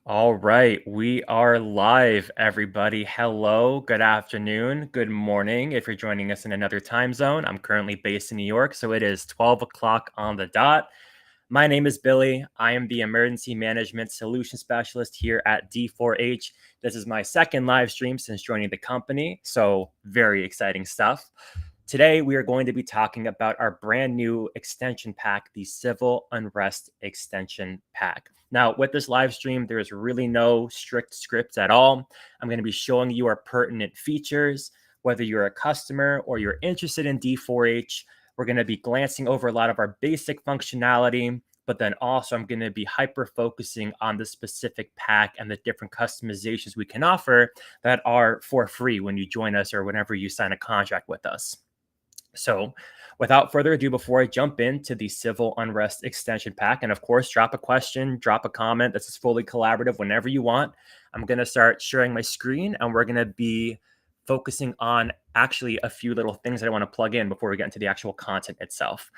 All right, we are live, everybody. Hello, good afternoon, good morning. If you're joining us in another time zone, I'm currently based in New York, so it is 12 o'clock on the dot. My name is Billy. I am the Emergency Management Solution Specialist here at D4H. This is my second live stream since joining the company, so very exciting stuff. Today, we are going to be talking about our brand new extension pack, the Civil Unrest Extension Pack. Now, with this live stream, there is really no strict script at all. I'm going to be showing you our pertinent features. Whether you're a customer or you're interested in D4H, we're going to be glancing over a lot of our basic functionality, but then also I'm going to be hyper focusing on the specific pack and the different customizations we can offer that are for free when you join us or whenever you sign a contract with us. So, without further ado, before I jump into the Civil Unrest Extension Pack, and of course, drop a question, drop a comment. This is fully collaborative whenever you want. I'm going to start sharing my screen and we're going to be focusing on actually a few little things that I want to plug in before we get into the actual content itself.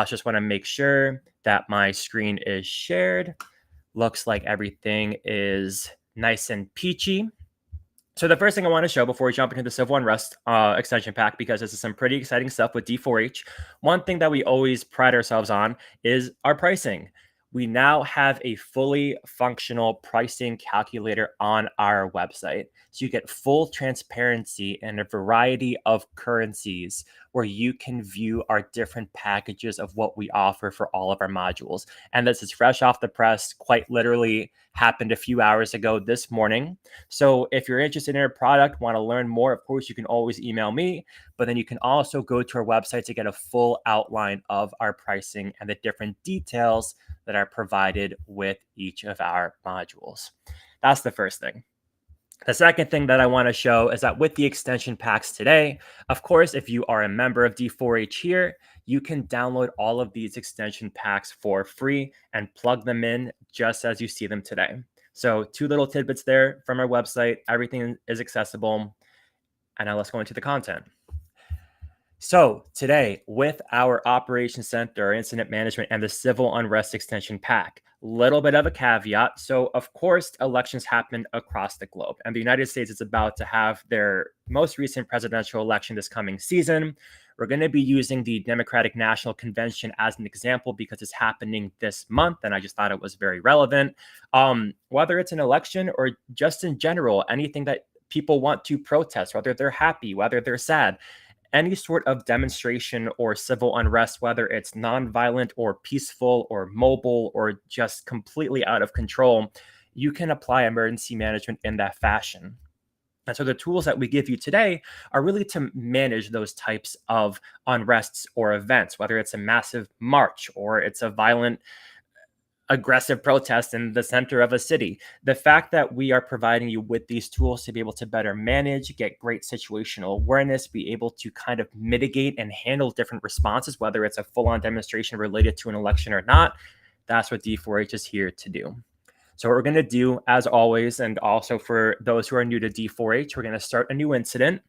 Just want to make sure that my screen is shared. Looks like everything is nice and peachy. So the first thing I want to show before we jump into the Civil Unrest extension pack, because this is some pretty exciting stuff with D4H, one thing that we always pride ourselves on is our pricing. We now have a fully functional pricing calculator on our website. So you get full transparency and a variety of currencies where you can view our different packages of what we offer for all of our modules. And this is fresh off the press, quite literally happened a few hours ago this morning. So if you're interested in our product, want to learn more, of course, you can always email me, but then you can also go to our website to get a full outline of our pricing and the different details that are provided with each of our modules. That's the first thing. The second thing that I want to show is that with the extension packs today, of course, if you are a member of D4H here, you can download all of these extension packs for free and plug them in just as you see them today. So 2 little tidbits there from our website. Everything is accessible. And now let's go into the content. So today, with our Operations Center, Incident Management, and the Civil Unrest Extension Pack, little bit of a caveat. So, of course, elections happen across the globe, and the United States is about to have their most recent presidential election this coming season. We're going to be using the Democratic National Convention as an example because it's happening this month, and I just thought it was very relevant. Whether it's an election or just in general, anything that people want to protest, whether they're happy, whether they're sad, any sort of demonstration or civil unrest, whether it's nonviolent or peaceful or mobile or just completely out of control, you can apply emergency management in that fashion. And so the tools that we give you today are really to manage those types of unrests or events, whether it's a massive march or it's a violent aggressive protest in the center of a city. The fact that we are providing you with these tools to be able to better manage, get great situational awareness, be able to kind of mitigate and handle different responses, whether it's a full-on demonstration related to an election or not, that's what D4H is here to do. So what we're going to do, as always, and also for those who are new to D4H, we're going to start a new incident.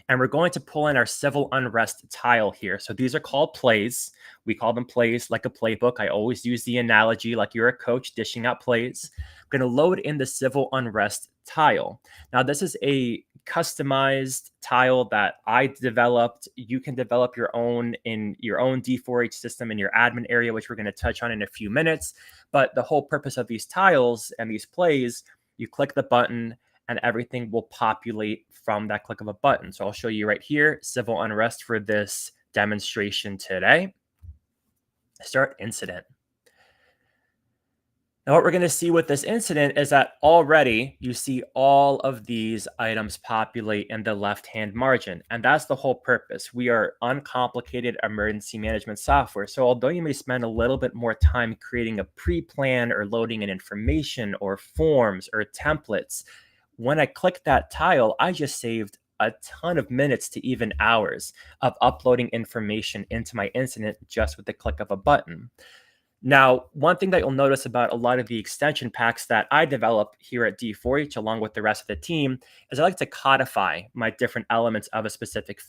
And we're going to pull in our civil unrest tile here. So these are called plays. We call them plays like a playbook. I always use the analogy like you're a coach dishing out plays. I'm going to load in the civil unrest tile. Now, this is a customized tile that I developed. You can develop your own in your own D4H system in your admin area, which we're going to touch on in a few minutes. But the whole purpose of these tiles and these plays, you click the button and everything will populate from that click of a button. So I'll show you right here, civil unrest for this demonstration today. Start incident. Now what we're going to see with this incident is that already you see all of these items populate in the left-hand margin. And that's the whole purpose. We are uncomplicated emergency management software. So although you may spend a little bit more time creating a pre-plan or loading in information or forms or templates, when I click that tile, I just saved a ton of minutes to even hours of uploading information into my incident just with the click of a button. Now, one thing that you'll notice about a lot of the extension packs that I develop here at D4H, along with the rest of the team, is I like to codify my different elements of a specific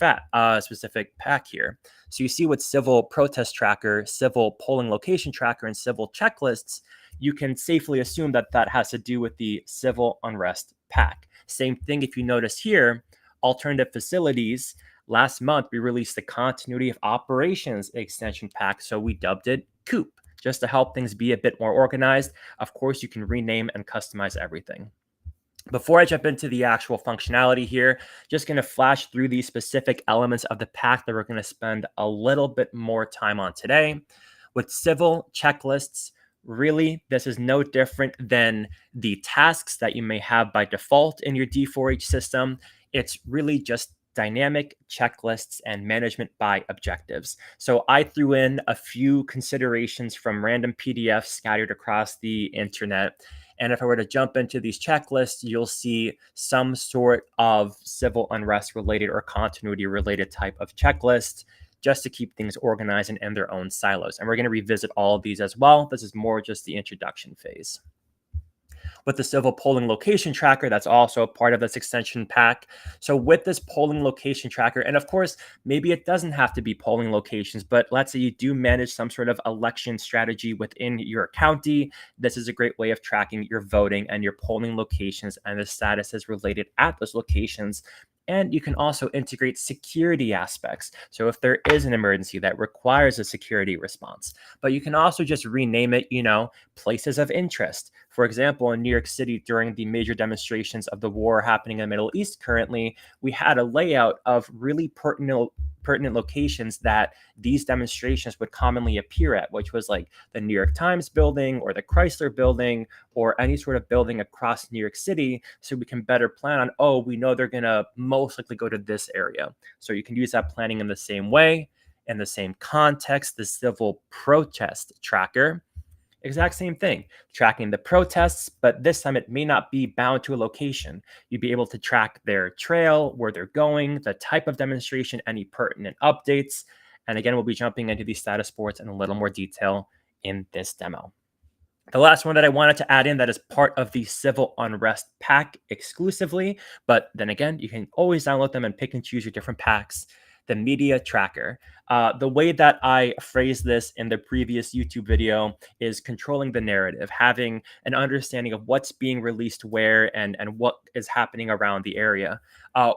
pack here. So you see with civil protest tracker, civil polling location tracker, and civil checklists, you can safely assume that that has to do with the civil unrest pack. Same thing if you notice here, alternative facilities. Last month, we released the continuity of operations extension pack, so we dubbed it COOP, just to help things be a bit more organized. Of course, you can rename and customize everything. Before I jump into the actual functionality here, just going to flash through these specific elements of the pack that we're going to spend a little bit more time on today. With civil checklists, really, this is no different than the tasks that you may have by default in your D4H system. It's really just dynamic checklists and management by objectives. So I threw in a few considerations from random PDFs scattered across the internet. And if I were to jump into these checklists, you'll see some sort of civil unrest related or continuity related type of checklist just to keep things organized and in their own silos. And we're going to revisit all of these as well. This is more just the introduction phase. With the civil polling location tracker, that's also a part of this extension pack. So with this polling location tracker, and of course, maybe it doesn't have to be polling locations, but let's say you do manage some sort of election strategy within your county. This is a great way of tracking your voting and your polling locations and the statuses related at those locations. And you can also integrate security aspects. So if there is an emergency that requires a security response, but you can also just rename it, places of interest. For example, in New York City, during the major demonstrations of the war happening in the Middle East currently, we had a layout of really pertinent locations that these demonstrations would commonly appear at, which was like the New York Times building or the Chrysler building or any sort of building across New York City, so we can better plan on, we know they're going to most likely go to this area. So you can use that planning in the same way. In the same context, the civil protest tracker, exact same thing, tracking the protests, but this time it may not be bound to a location. You'd be able to track their trail, where they're going, the type of demonstration, any pertinent updates. And again, we'll be jumping into these status boards in a little more detail in this demo. The last one that I wanted to add in that is part of the civil unrest pack exclusively, but then again, you can always download them and pick and choose your different packs. The media tracker. The way that I phrased this in the previous YouTube video is controlling the narrative, having an understanding of what's being released where and what is happening around the area.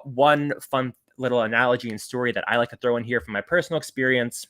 One fun little analogy and story that I like to throw in here from my personal experience.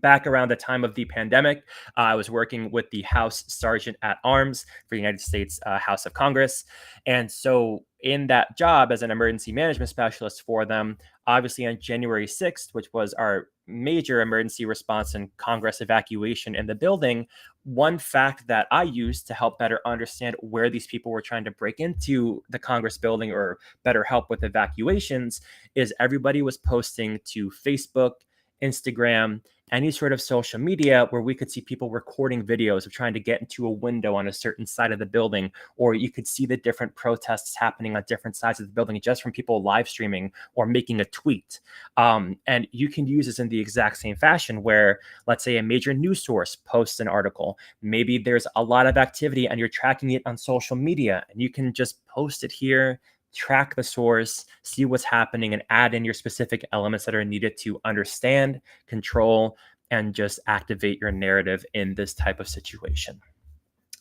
Back around the time of the pandemic, I was working with the House Sergeant at Arms for the United States House of Congress. And so in that job as an emergency management specialist for them, obviously on January 6th, which was our major emergency response and Congress evacuation in the building, one fact that I used to help better understand where these people were trying to break into the Congress building or better help with evacuations is everybody was posting to Facebook, Instagram, any sort of social media where we could see people recording videos of trying to get into a window on a certain side of the building, or you could see the different protests happening on different sides of the building just from people live streaming or making a tweet. And you can use this in the exact same fashion where, let's say, a major news source posts an article. Maybe there's a lot of activity and you're tracking it on social media, and you can just post it here, track the source, see what's happening, and add in your specific elements that are needed to understand, control, and just activate your narrative in this type of situation.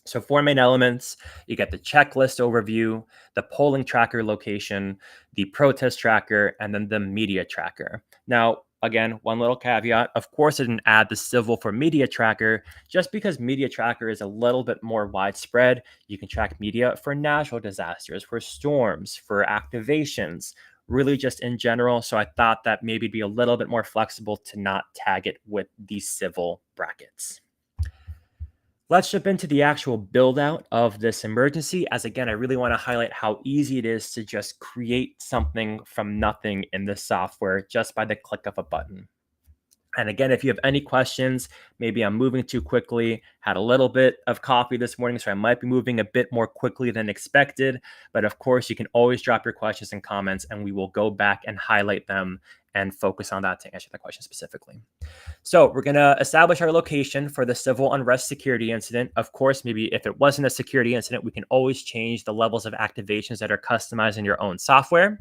So 4 main elements: you get the checklist overview, the polling tracker location, the protest tracker, and then the media tracker. Now, again, one little caveat. Of course, I didn't add the civil for media tracker just because media tracker is a little bit more widespread. You can track media for natural disasters, for storms, for activations, really just in general. So I thought that maybe it'd be a little bit more flexible to not tag it with the civil brackets. Let's jump into the actual build out of this emergency, as again, I really want to highlight how easy it is to just create something from nothing in this software just by the click of a button. And again, if you have any questions, maybe I'm moving too quickly, had a little bit of coffee this morning, so I might be moving a bit more quickly than expected. But of course, you can always drop your questions and comments, and we will go back and highlight them and focus on that to answer the question specifically. So we're going to establish our location for the civil unrest security incident. Of course, maybe if it wasn't a security incident, we can always change the levels of activations that are customized in your own software.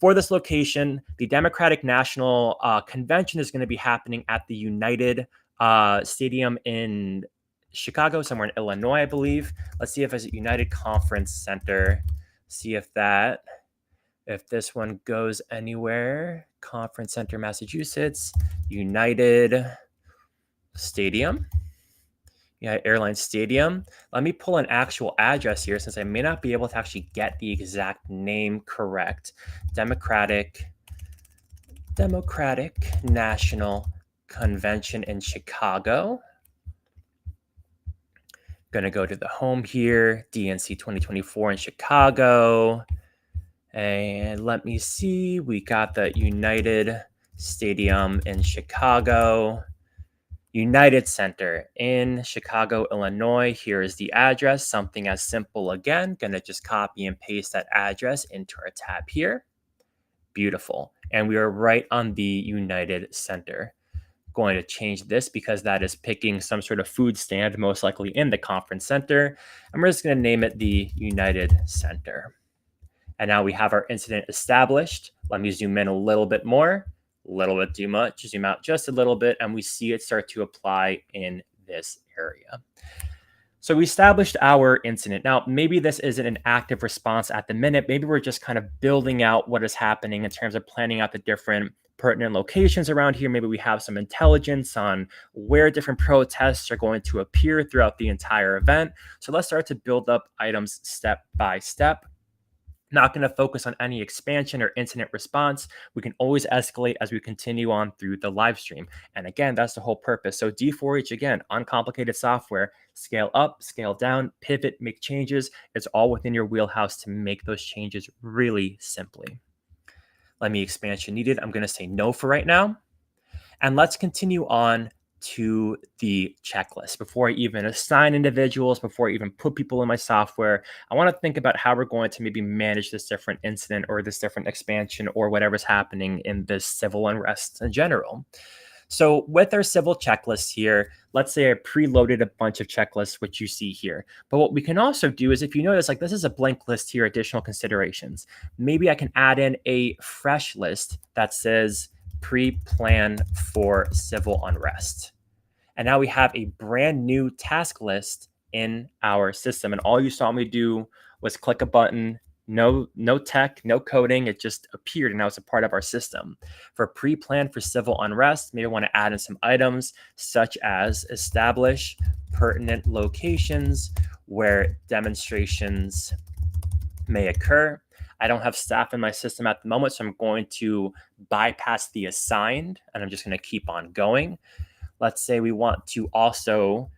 For this location, the Democratic National Convention is going to be happening at the United Stadium in Chicago, somewhere in Illinois, I believe. Let's see if it's a United Conference Center. See if this one goes anywhere. Conference Center, Massachusetts, United Stadium. Yeah, Airline Stadium. Let me pull an actual address here since I may not be able to actually get the exact name correct. Democratic National Convention in Chicago. Going to go to the home here, DNC 2024 in Chicago. And let me see, we got the United Stadium in Chicago. United Center in Chicago, Illinois. Here is the address, something as simple again. Gonna just copy and paste that address into our tab here. Beautiful. And we are right on the United Center. Going to change this because that is picking some sort of food stand, most likely in the conference center. And we're just gonna name it the United Center. And now we have our incident established. Let me zoom in a little bit more. A little bit too much, zoom out just a little bit, and we see it start to apply in this area. So we established our incident. Now, maybe this isn't an active response at the minute. Maybe we're just kind of building out what is happening in terms of planning out the different pertinent locations around here. Maybe we have some intelligence on where different protests are going to appear throughout the entire event. So let's start to build up items step by step. Not going to focus on any expansion or incident response. We can always escalate as we continue on through the live stream. And again, that's the whole purpose. So D4H, again, uncomplicated software, scale up, scale down, pivot, make changes. It's all within your wheelhouse to make those changes really simply. Let me expansion needed. I'm going to say no for right now. And let's continue on to the checklist. Before I even assign individuals, before I even put people in my software, I want to think about how we're going to maybe manage this different incident or this different expansion or whatever's happening in this civil unrest in general. So with our civil checklist here, let's say I preloaded a bunch of checklists, which you see here. But what we can also do is, if you notice, like this is a blank list here, additional considerations. Maybe I can add in a fresh list that says pre-plan for civil unrest. And now we have a brand new task list in our system. And all you saw me do was click a button, no tech, no coding. It just appeared and now it's a part of our system. For pre-plan for civil unrest, maybe I want to add in some items such as establish pertinent locations where demonstrations may occur. I don't have staff in my system at the moment, so I'm going to bypass the assigned and I'm just going to keep on going. Let's say we want to also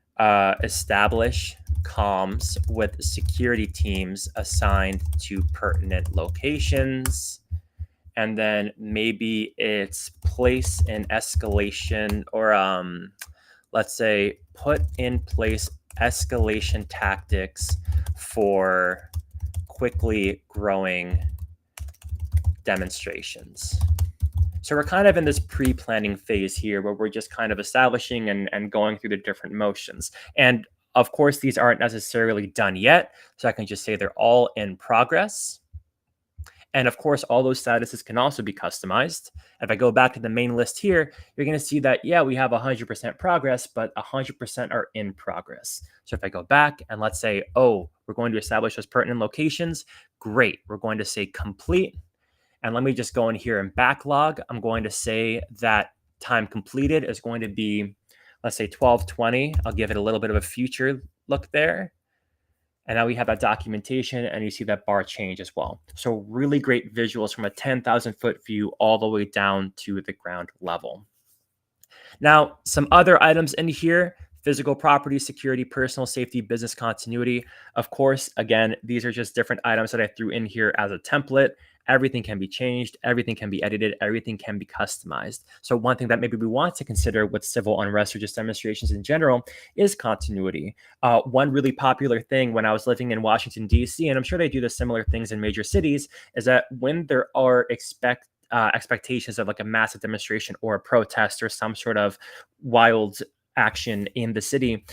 establish comms with security teams assigned to pertinent locations. And then maybe it's place an escalation or let's say put in place escalation tactics for quickly growing demonstrations. So we're kind of in this pre-planning phase here where we're just kind of establishing and going through the different motions. And of course, these aren't necessarily done yet. So I can just say they're all in progress. And of course, all those statuses can also be customized. If I go back to the main list here, you're going to see that, yeah, we have 100% progress, but 100% are in progress. So if I go back and let's say, oh, we're going to establish those pertinent locations, great. We're going to say complete. And let me just go in here and backlog. I'm going to say that time completed is going to be, let's say 12:20. I'll give it a little bit of a future look there. And now we have that documentation and you see that bar change as well. So really great visuals from a 10,000 foot view all the way down to the ground level. Now, some other items in here: physical property, security, personal safety, business continuity. Of course, again, these are just different items that I threw in here as a template. Everything can be changed, everything can be edited, everything can be customized. So one thing that maybe we want to consider with civil unrest or just demonstrations in general is continuity. One really popular thing when I was living in Washington, D.C., and I'm sure they do the similar things in major cities, is that when there are expectations of like a massive demonstration or a protest or some sort of wild action in the city,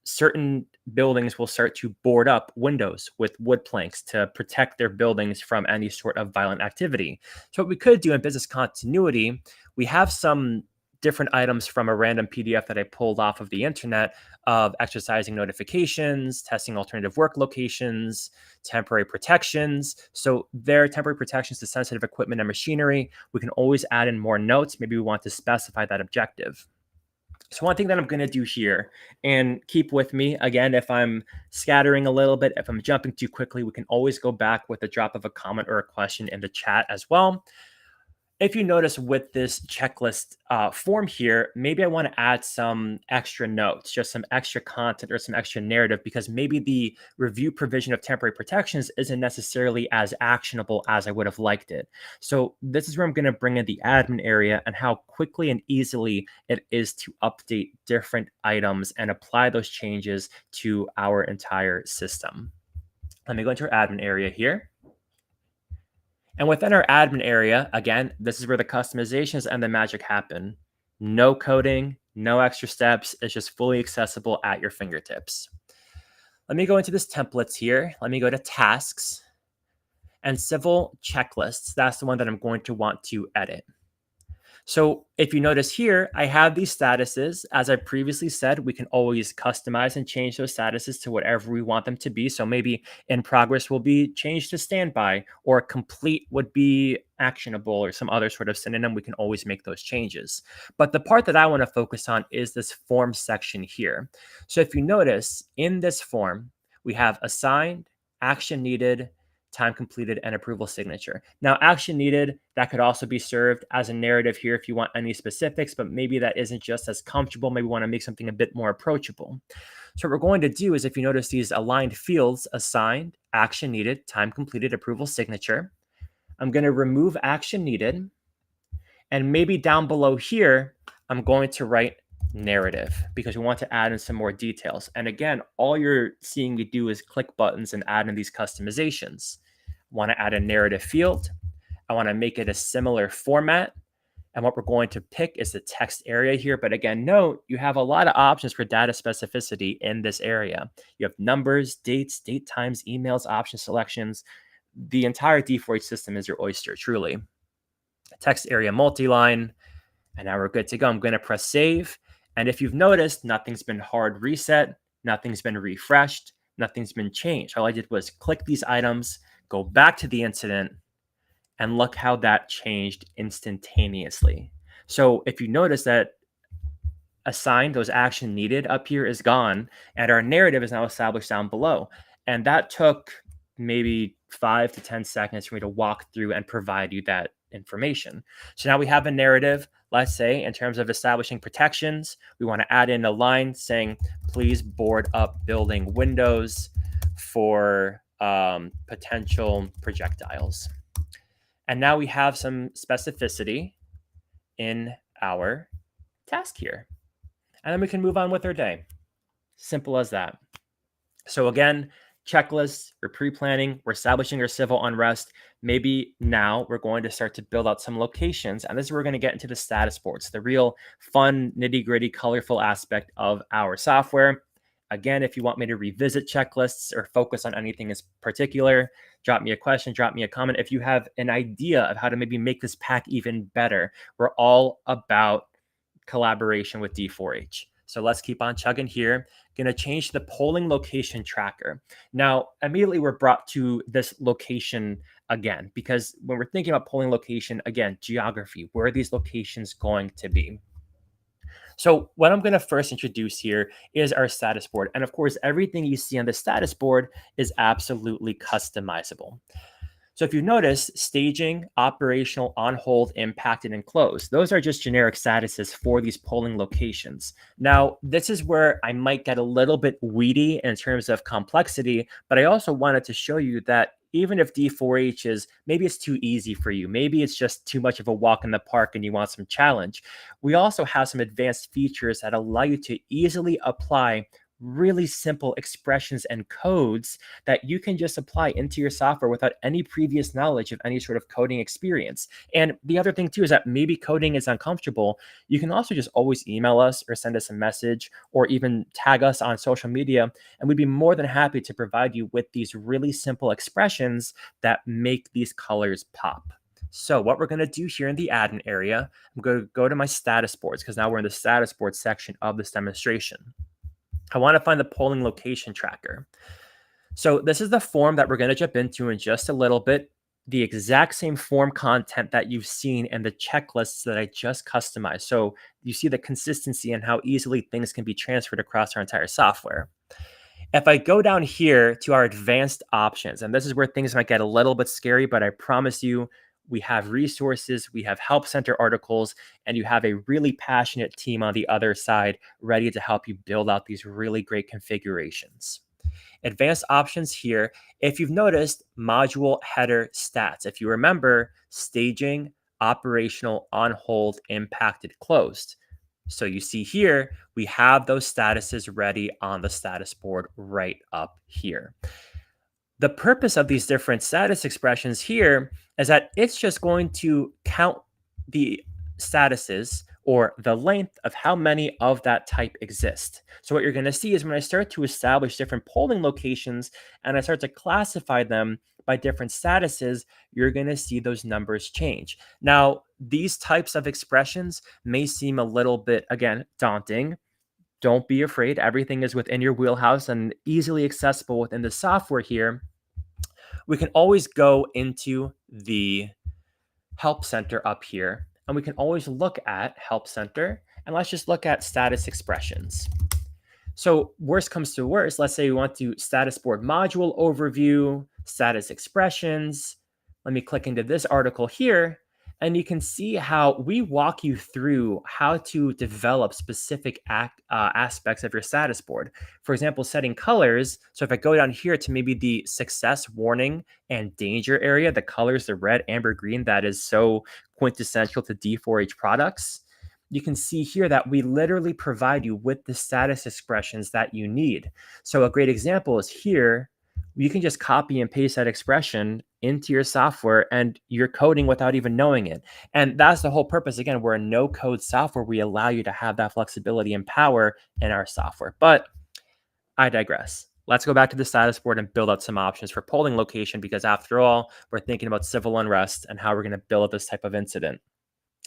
certain buildings will start to board up windows with wood planks to protect their buildings from any sort of violent activity. So what we could do in business continuity, we have some different items from a random PDF that I pulled off of the internet of exercising notifications, testing alternative work locations, temporary protections. So there are temporary protections to sensitive equipment and machinery. We can always add in more notes. Maybe we want to specify that objective. So one thing that I'm going to do here, and keep with me, again, if I'm scattering a little bit, if I'm jumping too quickly, we can always go back with a drop of a comment or a question in the chat as well. If you notice with this checklist form here, maybe I want to add some extra notes, just some extra content or some extra narrative, because maybe the review provision of temporary protections isn't necessarily as actionable as I would have liked it. So this is where I'm going to bring in the admin area and how quickly and easily it is to update different items and apply those changes to our entire system. Let me go into our admin area here. And within our admin area, again, this is where the customizations and the magic happen. No coding, no extra steps. It's just fully accessible at your fingertips. Let me go into this templates here. Let me go to tasks and civil checklists. That's the one that I'm going to want to edit. So if you notice here, I have these statuses. As I previously said, we can always customize and change those statuses to whatever we want them to be. So maybe in progress will be changed to standby, or complete would be actionable, or some other sort of synonym. We can always make those changes. But the part that I want to focus on is this form section here. So if you notice in this form, we have assigned, action needed, time completed, and approval signature. Now, action needed, that could also be served as a narrative here if you want any specifics, but maybe that isn't just as comfortable. Maybe we want to make something a bit more approachable. So what we're going to do is, if you notice these aligned fields, assigned, action needed, time completed, approval signature, I'm going to remove action needed. And maybe down below here, I'm going to write narrative, because we want to add in some more details. And again, all you're seeing me do is click buttons and add in these customizations. I want to add a narrative field. I want to make it a similar format. And what we're going to pick is the text area here. But again, note, you have a lot of options for data specificity in this area. You have numbers, dates, date times, emails, option selections. The entire D4H system is your oyster, truly. Text area multi-line. And now we're good to go. I'm going to press save. And if you've noticed, nothing's been hard reset, nothing's been refreshed, nothing's been changed. All I did was click these items, go back to the incident, and look how that changed instantaneously. So if you notice that assigned, those action needed up here is gone, and our narrative is now established down below. And that took maybe 5 to 10 seconds for me to walk through and provide you that information. So now we have a narrative. Let's say in terms of establishing protections, we want to add in a line saying, please board up building windows for potential projectiles. And now we have some specificity in our task here. And then we can move on with our day. Simple as that. So again, checklists, we're pre-planning, we're establishing our civil unrest. Maybe now we're going to start to build out some locations. And this is where we're going to get into the status boards, the real fun, nitty-gritty, colorful aspect of our software. Again, if you want me to revisit checklists or focus on anything in particular, drop me a question, drop me a comment. If you have an idea of how to maybe make this pack even better, we're all about collaboration with D4H. So let's keep on chugging here. Going to change the polling location tracker. Now, immediately we're brought to this location again, because when we're thinking about polling location, again, geography, where are these locations going to be? So what I'm going to first introduce here is our status board. And of course, everything you see on the status board is absolutely customizable. So if you notice, staging, operational, on hold, impacted, and closed, those are just generic statuses for these polling locations. Now, this is where I might get a little bit weedy in terms of complexity, but I also wanted to show you that even if D4H is, maybe it's too easy for you, maybe it's just too much of a walk in the park and you want some challenge, we also have some advanced features that allow you to easily apply really simple expressions and codes that you can just apply into your software without any previous knowledge of any sort of coding experience. And the other thing too is that maybe coding is uncomfortable. You can also just always email us or send us a message or even tag us on social media, and we'd be more than happy to provide you with these really simple expressions that make these colors pop. So what we're going to do here in the admin area, I'm going to go to my status boards because now we're in the status board section of this demonstration. I want to find the polling location tracker. So this is the form that we're going to jump into in just a little bit. The exact same form content that you've seen in the checklists that I just customized. So you see the consistency and how easily things can be transferred across our entire software. If I go down here to our advanced options, and this is where things might get a little bit scary, but I promise you, we have resources, we have help center articles, and you have a really passionate team on the other side ready to help you build out these really great configurations. Advanced options here. If you've noticed, module header stats. If you remember, staging, operational, on hold, impacted, closed. So you see here, we have those statuses ready on the status board right up here. The purpose of these different status expressions here is that it's just going to count the statuses or the length of how many of that type exist. So what you're going to see is when I start to establish different polling locations and I start to classify them by different statuses, you're going to see those numbers change. Now, these types of expressions may seem a little bit, again, daunting. Don't be afraid. Everything is within your wheelhouse and easily accessible within the software here. We can always go into the Help Center up here, and we can always look at Help Center, and let's just look at status expressions. So worst comes to worst, let's say we want to status board module overview, status expressions. Let me click into this article here, and you can see how we walk you through how to develop specific aspects of your status board. For example, setting colors. So if I go down here to maybe the success, warning, and danger area, the colors, the red, amber, green, that is so quintessential to D4H products. You can see here that we literally provide you with the status expressions that you need. So a great example is here. You can just copy and paste that expression into your software and you're coding without even knowing it. And that's the whole purpose. Again, we're a no code software. We allow you to have that flexibility and power in our software. But I digress. Let's go back to the status board and build out some options for polling location, because after all, we're thinking about civil unrest and how we're going to build this type of incident.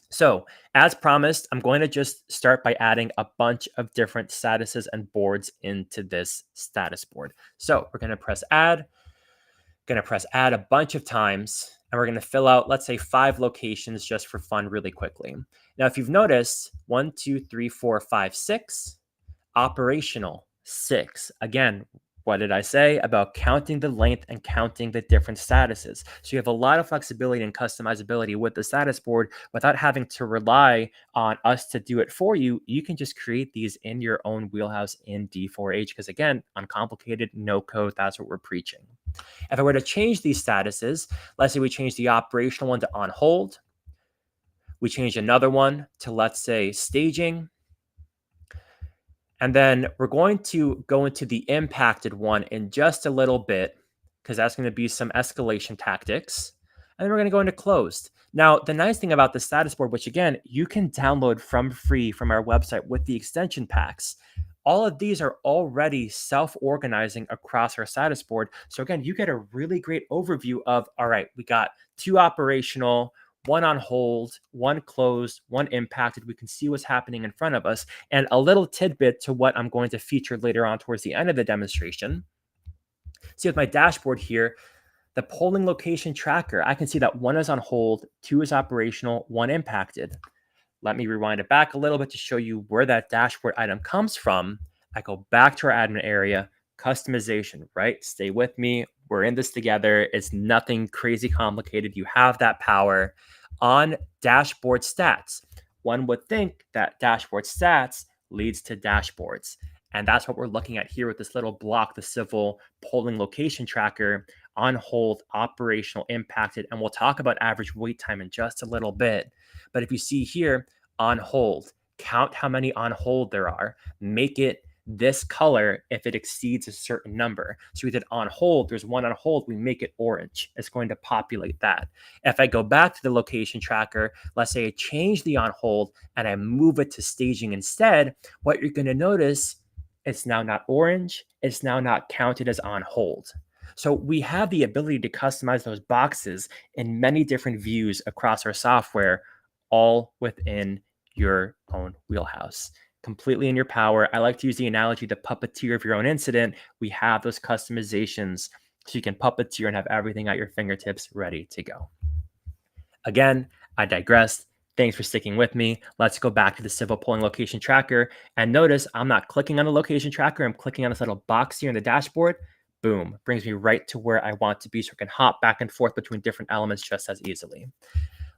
So as promised, I'm going to just start by adding a bunch of different statuses and boards into this status board. So we're going to press add, a bunch of times, and we're going to fill out, let's say 5 locations just for fun really quickly. Now, if you've noticed, 1, 2, 3, 4, 5, 6, operational 6. Again, what did I say about counting the length and counting the different statuses? So you have a lot of flexibility and customizability with the status board without having to rely on us to do it for you. You can just create these in your own wheelhouse in D4H because, again, uncomplicated, no code, that's what we're preaching. If I were to change these statuses, let's say we change the operational one to on hold. We change another one to, let's say, staging. And then we're going to go into the impacted one in just a little bit because that's going to be some escalation tactics. And then we're going to go into closed. Now, the nice thing about the status board, which again, you can download from free from our website with the extension packs, all of these are already self-organizing across our status board. So again, you get a really great overview of, all right, we got 2 operational, 1 on hold, 1 closed, 1 impacted. We can see what's happening in front of us. And a little tidbit to what I'm going to feature later on towards the end of the demonstration. See with my dashboard here, the polling location tracker, I can see that 1 is on hold, 2 is operational, 1 impacted. Let me rewind it back a little bit to show you where that dashboard item comes from. I go back to our admin area, customization, right? Stay with me. We're in this together. It's nothing crazy complicated. You have that power. On dashboard stats, one would think that dashboard stats leads to dashboards. And that's what we're looking at here with this little block, the civil polling location tracker, on hold, operational, impacted. And we'll talk about average wait time in just a little bit. But if you see here, on hold, count how many on hold there are, make it this color if it exceeds a certain number. So we did on hold, there's 1 on hold, we make it orange. It's going to populate that. If I go back to the location tracker, let's say I change the on hold and I move it to staging instead, what you're going to notice, it's now not orange, it's now not counted as on hold. So we have the ability to customize those boxes in many different views across our software, all within your own wheelhouse. Completely in your power. I like to use the analogy, the puppeteer of your own incident. We have those customizations so you can puppeteer and have everything at your fingertips ready to go. Again, I digress. Thanks for sticking with me. Let's go back to the civil polling location tracker. And notice I'm not clicking on the location tracker. I'm clicking on this little box here in the dashboard. Boom, brings me right to where I want to be so I can hop back and forth between different elements just as easily.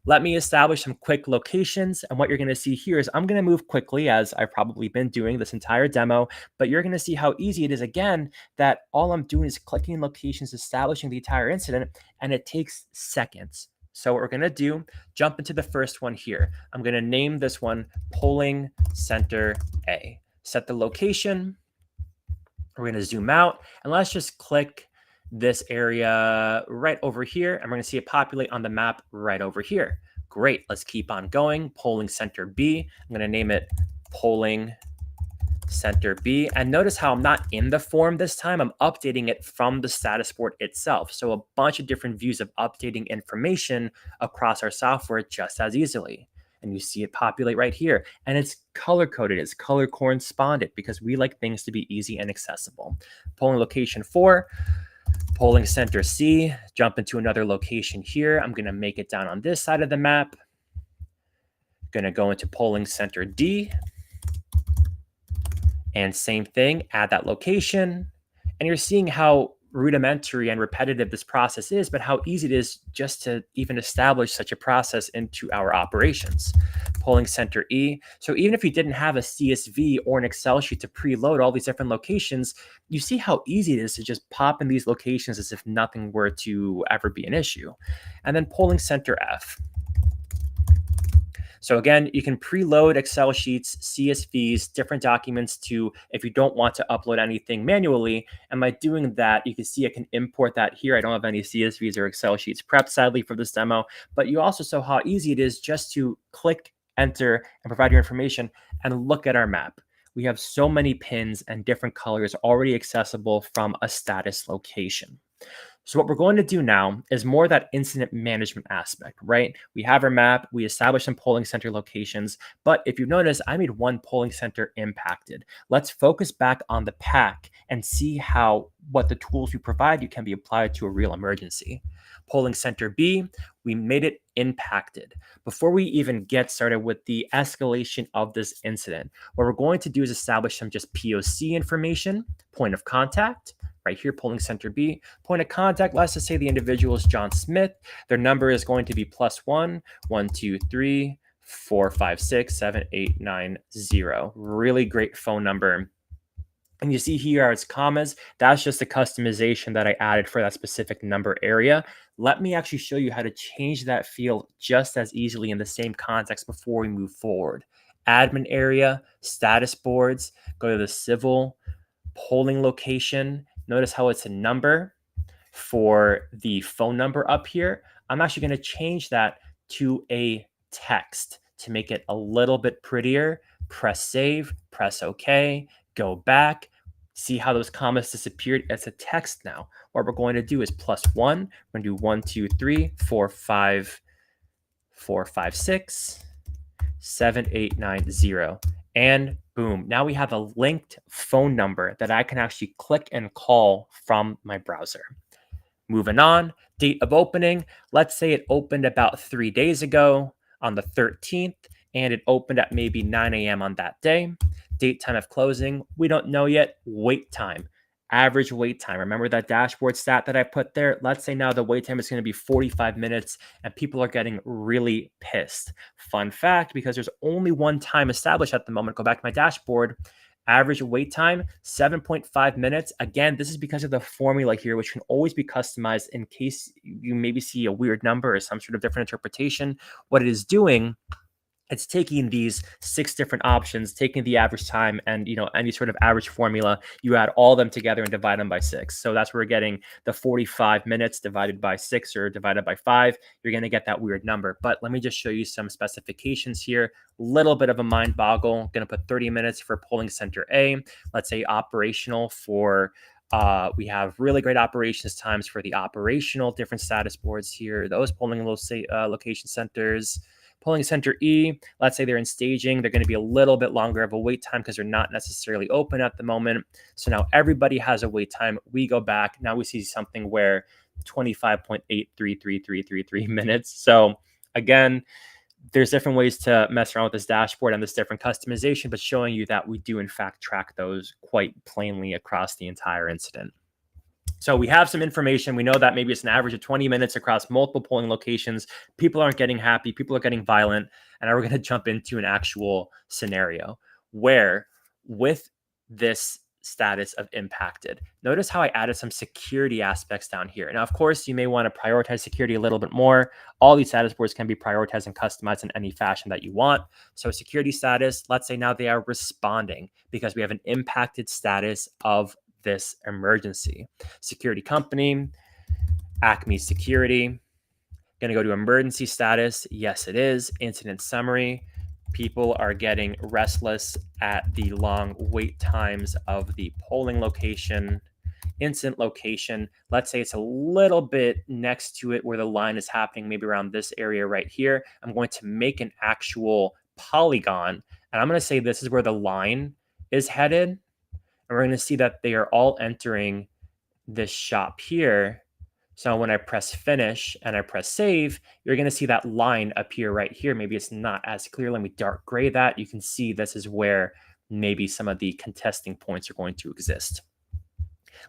Let me establish some quick locations. And what you're going to see here is I'm going to move quickly, as I've probably been doing this entire demo, but you're going to see how easy it is again, that all I'm doing is clicking locations, establishing the entire incident, and it takes seconds. So what we're going to do, jump into the first one here. I'm going to name this one Polling Center A. Set the location. We're going to zoom out, and let's just click this area right over here, and we're going to see it populate on the map right over here. Great. Let's keep on going. Polling Center B. I'm going to name it Polling Center B. And notice how I'm not in the form this time. I'm updating it from the status board itself. So a bunch of different views of updating information across our software just as easily. And you see it populate right here. And it's color coded, it's color corresponded because we like things to be easy and accessible. Polling location 4, polling center C, jump into another location here. I'm going to make it down on this side of the map. Going to go into polling center D. And same thing, add that location. And you're seeing how rudimentary and repetitive this process is, but how easy it is just to even establish such a process into our operations. Polling center E. So even if you didn't have a CSV or an Excel sheet to preload all these different locations, you see how easy it is to just pop in these locations as if nothing were to ever be an issue. And then polling center F. So again, you can preload Excel sheets, CSVs, different documents to, if you don't want to upload anything manually. And by doing that, you can see I can import that here. I don't have any CSVs or Excel sheets prepped, sadly, for this demo, but you also saw how easy it is just to click, enter, and provide your information and look at our map. We have so many pins and different colors already accessible from a status location. So what we're going to do now is more that incident management aspect, right? We have our map, we established some polling center locations, but if you notice, I made one polling center impacted. Let's focus back on the pack and see how what the tools we provide you can be applied to a real emergency. Polling center B, we made it impacted. Before we even get started with the escalation of this incident, what we're going to do is establish some just POC information, point of contact, right here, polling center B. Point of contact, let's just say the individual is John Smith. Their number is going to be +1 1 2 3 4 5 6 7 8 9 0. Really great phone number. And you see here are its commas. That's just a customization that I added for that specific number area. Let me actually show you how to change that field just as easily in the same context before we move forward. Admin area, status boards, go to the civil polling location. Notice how it's a number for the phone number up here. I'm actually going to change that to a text to make it a little bit prettier. Press save, press OK, go back. See how those commas disappeared? It's a text now. What we're going to do is +1. We're going to do 1 2 3 4 5 4 5 6 7 8 9 0. And boom, now we have a linked phone number that I can actually click and call from my browser. Moving on, date of opening. Let's say it opened about 3 days ago on the 13th, and it opened at maybe 9 a.m. on that day. Date, time of closing, we don't know yet. Wait time, average wait time. Remember that dashboard stat that I put there? Let's say now the wait time is going to be 45 minutes and people are getting really pissed. Fun fact, because there's only one time established at the moment, go back to my dashboard. Average wait time, 7.5 minutes. Again, this is because of the formula here, which can always be customized in case you maybe see a weird number or some sort of different interpretation. What it is doing, it's taking these 6 different options, taking the average time and, any sort of average formula, you add all of them together and divide them by 6. So that's where we're getting the 45 minutes divided by 6 or divided by 5. You're going to get that weird number. But let me just show you some specifications here. Little bit of a mind boggle. Going to put 30 minutes for polling center A. Let's say operational for We have really great operations times for the operational different status boards here, those polling location centers. Polling center E, let's say they're in staging, they're going to be a little bit longer of a wait time because they're not necessarily open at the moment. So now everybody has a wait time. We go back. Now we see something where 25.833333 minutes. So again, there's different ways to mess around with this dashboard and this different customization, but showing you that we do in fact track those quite plainly across the entire incident. So we have some information. We know that maybe it's an average of 20 minutes across multiple polling locations. People aren't getting happy. People are getting violent. And now we're going to jump into an actual scenario where with this status of impacted, notice how I added some security aspects down here. Now, of course, you may want to prioritize security a little bit more. All these status boards can be prioritized and customized in any fashion that you want. So security status, let's say now they are responding because we have an impacted status of this emergency. Security company, Acme Security. Going to go to emergency status. Yes, it is. Incident summary. People are getting restless at the long wait times of the polling location. Incident location. Let's say it's a little bit next to it where the line is happening, maybe around this area right here. I'm going to make an actual polygon, and I'm going to say this is where the line is headed. And we're going to see that they are all entering this shop here. So when I press finish and I press save, you're going to see that line appear right here. Maybe it's not as clear. Let me dark gray that. You can see this is where maybe some of the contesting points are going to exist.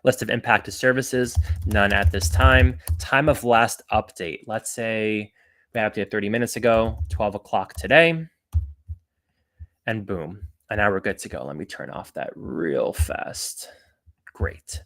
List of impacted services, none at this time. Time of last update. Let's say we had updated 30 minutes ago, 12 o'clock today, and boom. And now we're good to go. Let me turn off that real fast. Great.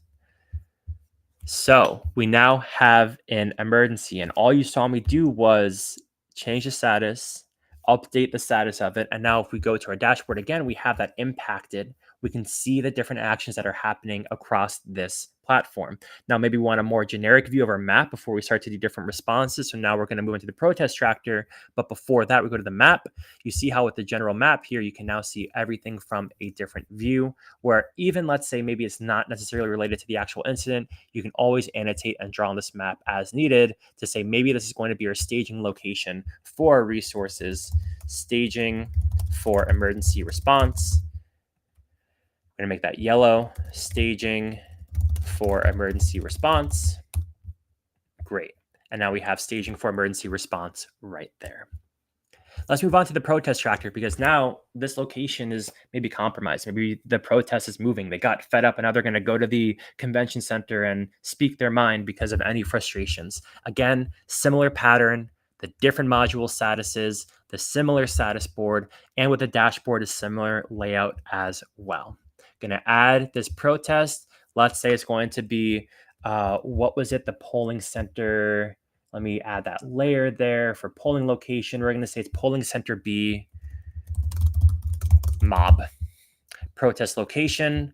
So we now have an emergency, and all you saw me do was change the status, update the status of it. And now if we go to our dashboard again, we have that impacted. We can see the different actions that are happening across this platform. Now, maybe we want a more generic view of our map before we start to do different responses. So now we're going to move into the protest tractor. But before that, we go to the map. You see how with the general map here, you can now see everything from a different view, where even let's say maybe it's not necessarily related to the actual incident, you can always annotate and draw on this map as needed to say maybe this is going to be our staging location for our resources, staging for emergency response. We're going to make that yellow, staging for emergency response. Great. And now we have staging for emergency response right there. Let's move on to the protest tractor, because now this location is maybe compromised. Maybe the protest is moving. They got fed up and now they're going to go to the convention center and speak their mind because of any frustrations. Again, similar pattern, the different module statuses, the similar status board, and with the dashboard is similar layout as well. Going to add this protest. Let's say it's going to be, what was it? The polling center. Let me add that layer there for polling location. We're going to say it's polling center B mob. Protest location.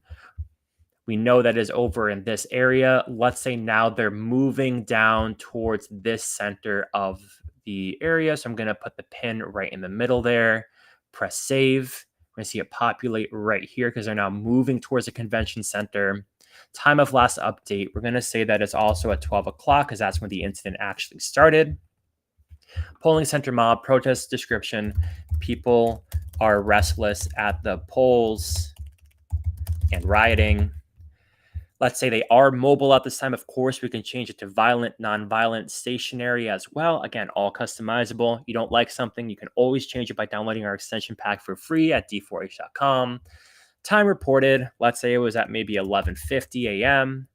We know that is over in this area. Let's say now they're moving down towards this center of the area. So I'm going to put the pin right in the middle there. Press save. We're going to see it populate right here because they're now moving towards the convention center. Time of last update, we're going to say that it's also at 12 o'clock because that's when the incident actually started. Polling center mob, protest description. People are restless at the polls and rioting. Let's say they are mobile at this time. Of course, we can change it to violent, non-violent, stationary as well. Again, all customizable. You don't like something, you can always change it by downloading our extension pack for free at D4H.com. Time reported, let's say it was at maybe 11:50 a.m.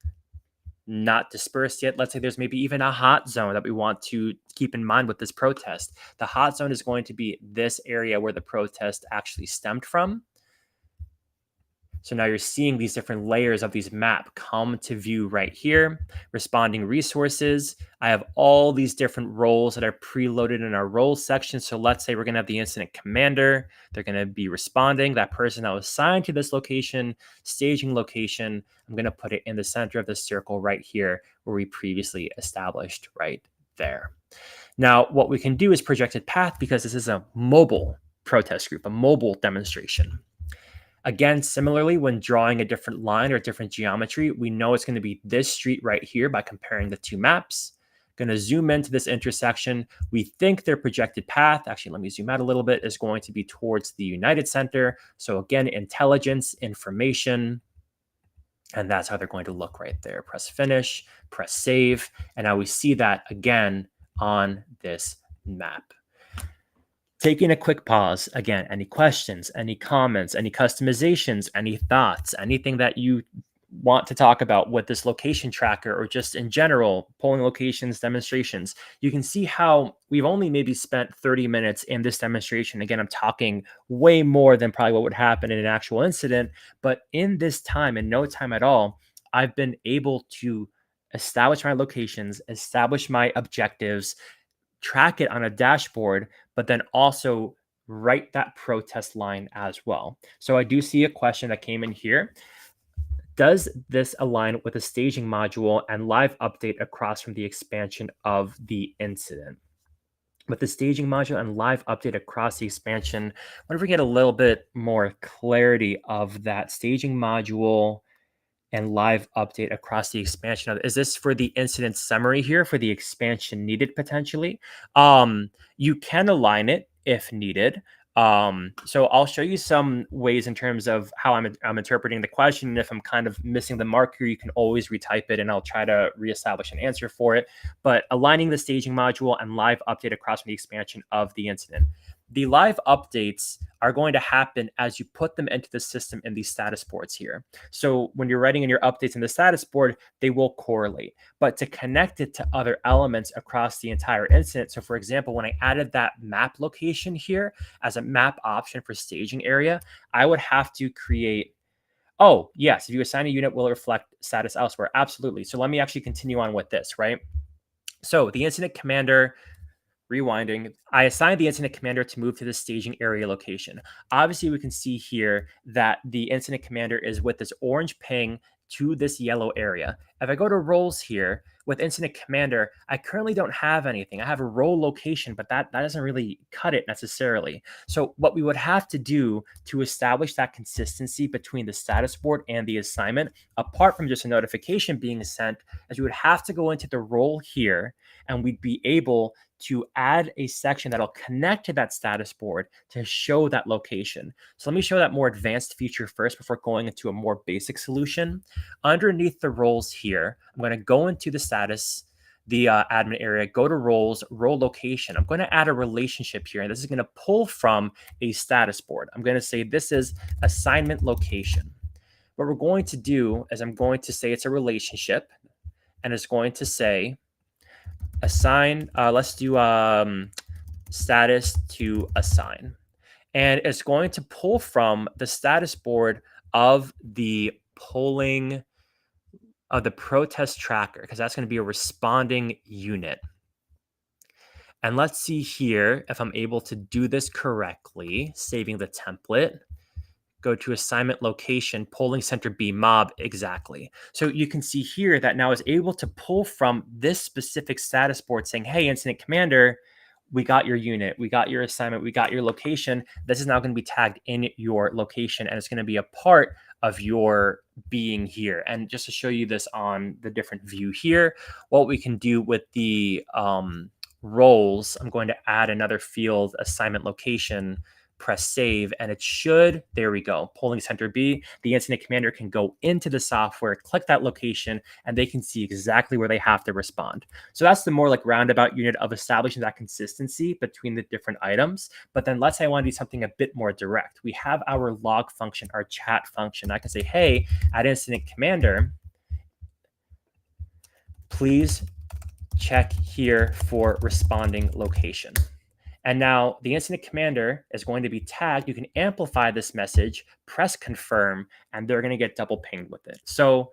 Not dispersed yet. Let's say there's maybe even a hot zone that we want to keep in mind with this protest. The hot zone is going to be this area where the protest actually stemmed from. So now you're seeing these different layers of these map come to view right here. Responding resources. I have all these different roles that are preloaded in our roles section. So let's say we're going to have the incident commander. They're going to be responding. That person that was assigned to this location, staging location, I'm going to put it in the center of the circle right here where we previously established right there. Now, what we can do is projected path because this is a mobile protest group, a mobile demonstration. Again, similarly, when drawing a different line or different geometry, we know it's going to be this street right here by comparing the two maps. Going to zoom into this intersection. We think their projected path, actually, let me zoom out a little bit, is going to be towards the United Center. So again, intelligence, information, and that's how they're going to look right there. Press finish, press save, and now we see that again on this map. Taking a quick pause. Again, any questions, any comments, any customizations, any thoughts, anything that you want to talk about with this location tracker or just in general, polling locations, demonstrations, you can see how we've only maybe spent 30 minutes in this demonstration. Again, I'm talking way more than probably what would happen in an actual incident. But in this time, in no time at all, I've been able to establish my locations, establish my objectives, track it on a dashboard, but then also write that protest line as well. So I do see a question that came in here. Does this align with the staging module and live update across from the expansion of the incident? With the staging module and live update across the expansion, I wonder if we get a little bit more clarity of that staging module and live update across the expansion. Is this for the incident summary here for the expansion needed potentially? You can align it if needed. So I'll show you some ways in terms of how I'm interpreting the question. And if I'm kind of missing the mark here, you can always retype it and I'll try to reestablish an answer for it. But aligning the staging module and live update across from the expansion of the incident. The live updates are going to happen as you put them into the system in these status boards here. So when you're writing in your updates in the status board, they will correlate. But to connect it to other elements across the entire incident, so for example, when I added that map location here as a map option for staging area, I would have to create, oh, yes, if you assign a unit, will it reflect status elsewhere? Absolutely. So let me actually continue on with this, right? So the incident commander, rewinding, I assigned the incident commander to move to the staging area location. Obviously, we can see here that the incident commander is with this orange ping to this yellow area. If I go to roles here with incident commander, I currently don't have anything. I have a role location, but that doesn't really cut it necessarily. So what we would have to do to establish that consistency between the status board and the assignment, apart from just a notification being sent, is we would have to go into the role here and we'd be able to add a section that'll connect to that status board to show that location. So let me show that more advanced feature first before going into a more basic solution. Underneath the roles here, I'm going to go into the status, the admin area, go to roles, role location. I'm going to add a relationship here, and this is going to pull from a status board. I'm going to say this is assignment location. What we're going to do is I'm going to say it's a relationship, and it's going to say assign, let's do status to assign. And it's going to pull from the status board of the polling of the protest tracker, because that's going to be a responding unit. And let's see here if I'm able to do this correctly, saving the template. Go to assignment location, polling center B mob, exactly. So you can see here that now is able to pull from this specific status board saying, hey, incident commander, we got your unit, we got your assignment, we got your location. This is now going to be tagged in your location and it's going to be a part of your being here. And just to show you this on the different view here, what we can do with the roles, I'm going to add another field, assignment location, press save, and it should, there we go, polling center B. The incident commander can go into the software, click that location, and they can see exactly where they have to respond. So that's the more like roundabout unit of establishing that consistency between the different items. But then let's say I want to do something a bit more direct. We have our log function, our chat function. I can say, hey, at incident commander, please check here for responding location. And now the incident commander is going to be tagged. You can amplify this message, press confirm, and they're going to get double pinged with it. So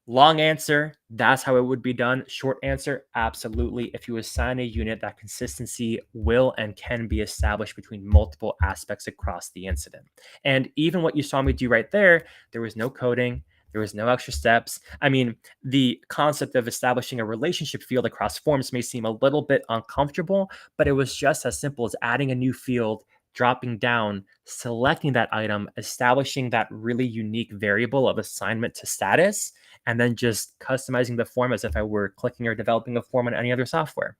long answer, that's how it would be done. Short answer, absolutely. If you assign a unit, that consistency will and can be established between multiple aspects across the incident. And even what you saw me do right there was no coding. There was no extra steps. I mean, the concept of establishing a relationship field across forms may seem a little bit uncomfortable, but it was just as simple as adding a new field, dropping down, selecting that item, establishing that really unique variable of assignment to status, and then just customizing the form as if I were clicking or developing a form on any other software.